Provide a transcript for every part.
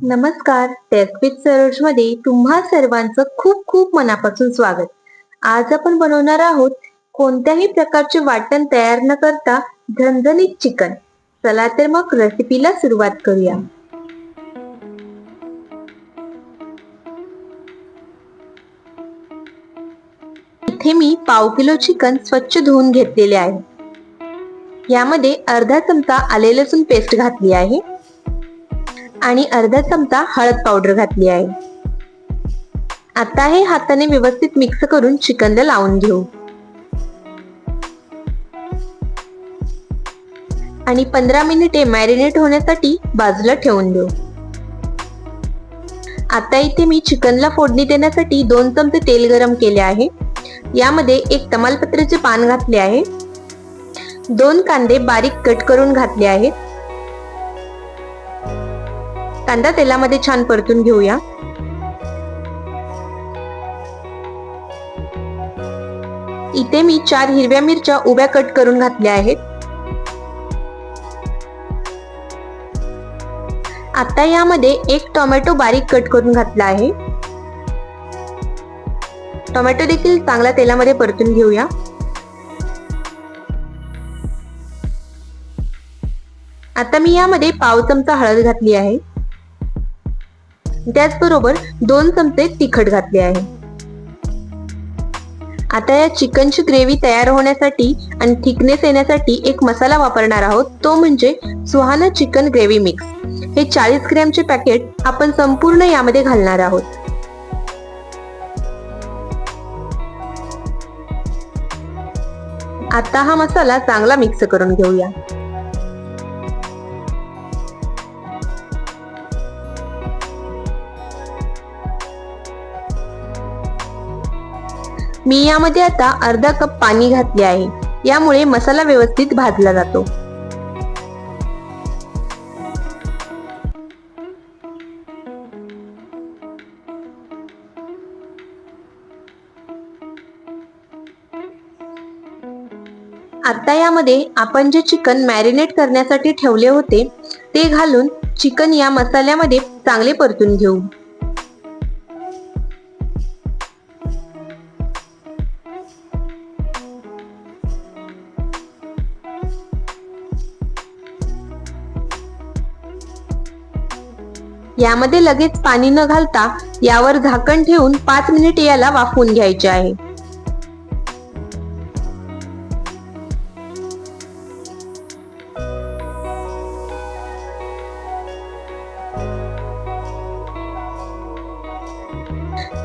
नमस्कार, taste with Saroj मध्ये तुम्हा सर्वांचं खूप खूप मनापासून स्वागत. आज आपण बनवणार आहोत कोणत्याही प्रकारचे वाटण तयार न करता झणझणीत चिकन. चला तर मग रेसिपीला सुरुवात करूया. इथे मी पाव किलो चिकन स्वच्छ धुवून घेतलेले आहे. यामध्ये अर्धा चमचा आले लसूण पेस्ट घातली आहे आणि अर्धा चमचा हळद पावडर घातली आहे. आता हे हाताने व्यवस्थित मिक्स करून चिकनला लावून घेऊ आणि 15 मिनिटे मॅरिनेट होण्यासाठी बाजूला ठेवून देऊ. आता इथे मी चिकनला फोडणी देण्यासाठी 2 चमचे तेल गरम केले आहे. यामध्ये एक तमालपत्रीचे पान घातले आहे. 2 कांदे बारीक कट करून घातले आहेत. कांदा तेलामध्ये छान परतून घेऊया. इथे मी 4 हिरव्या मिरच्या उभ्या कट करून घातल्या आहेत. आता यामध्ये एक टोमॅटो बारीक कट करून घातला आहे. टोमॅटो देखील चांगला तेलामध्ये परतून घेऊया. आता मी यामध्ये पाव चमचा हळद घातली आहे. त्याचबरोबर 2 चमचे तिखट घातले आहे. आता या चिकनची ग्रेव्ही तयार होण्यासाठी आणि थिकनेस येण्यासाठी एक मसाला वापरणार आहोत, तो म्हणजे सुहाना चिकन ग्रेव्ही मिक्स. हे 40 ग्रॅमचे पॅकेट आपण संपूर्ण यामध्ये घालणार आहोत. आता हा मसाला चांगला मिक्स करून घेऊया. मी यामध्ये आता अर्धा कप पाणी घातले आहे. यामुळे मसाला व्यवस्थित भाजला जातो. आता यामध्ये आपण जे चिकन मॅरिनेट करण्यासाठी ठेवले होते ते घालून चिकन या मसाल्यामध्ये चांगले परतून घेऊ. यामध्ये लगेच पाणी न घालता यावर झाकण ठेवून 5 मिनिट याला वाफवून घ्यायचे आहे.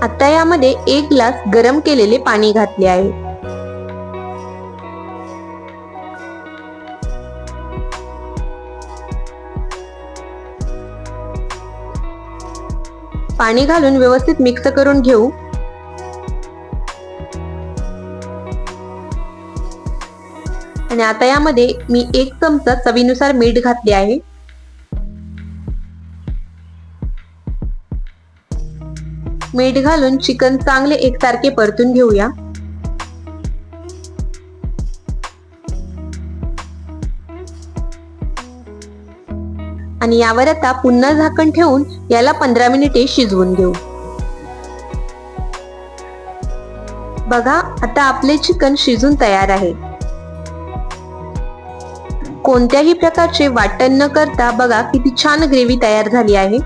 आता यामध्ये 1 ग्लास गरम केलेले पाणी घातले आहे. पाणी घालून व्यवस्थित मिक्स करून घेऊ. आणि आता यामध्ये मी 1 चमचा चवीनुसार मीठ घातले आहे. मीठ घालून चिकन चांगले एकसारखे परतून घेऊया. आणि यावर आता पुन्हा झाकण ठेवून याला 15 मिनिटे शिजवून घेऊ. बघा, आता आपले चिकन शिजून तयार आहे. कोणत्याही प्रकारचे वाटण न करता बघा किती छान ग्रेव्ही तयार झाली आहे.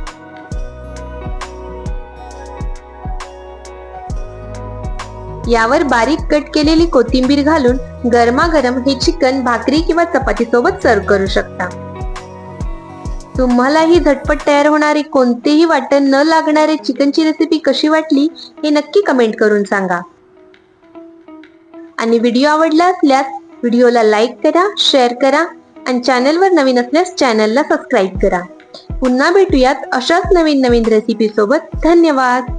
यावर बारीक कट केलेली कोथिंबीर घालून गरमागरम हे चिकन भाकरी किंवा चपाती सोबत सर्व करू शकता. तुम्हाला ही झटपट तयार होणारी कोणतेही वाटण न लागणारे चिकनची रेसिपी कशी वाटली हे नक्की कमेंट करून सांगा. आणि व्हिडिओ आवडला असल्यास व्हिडिओला लाईक करा, शेअर करा आणि चॅनलवर नवीन असल्यास चॅनलला सबस्क्राईब करा. पुन्हा भेटूयात अशाच नवीन नवीन रेसिपी सोबत. धन्यवाद.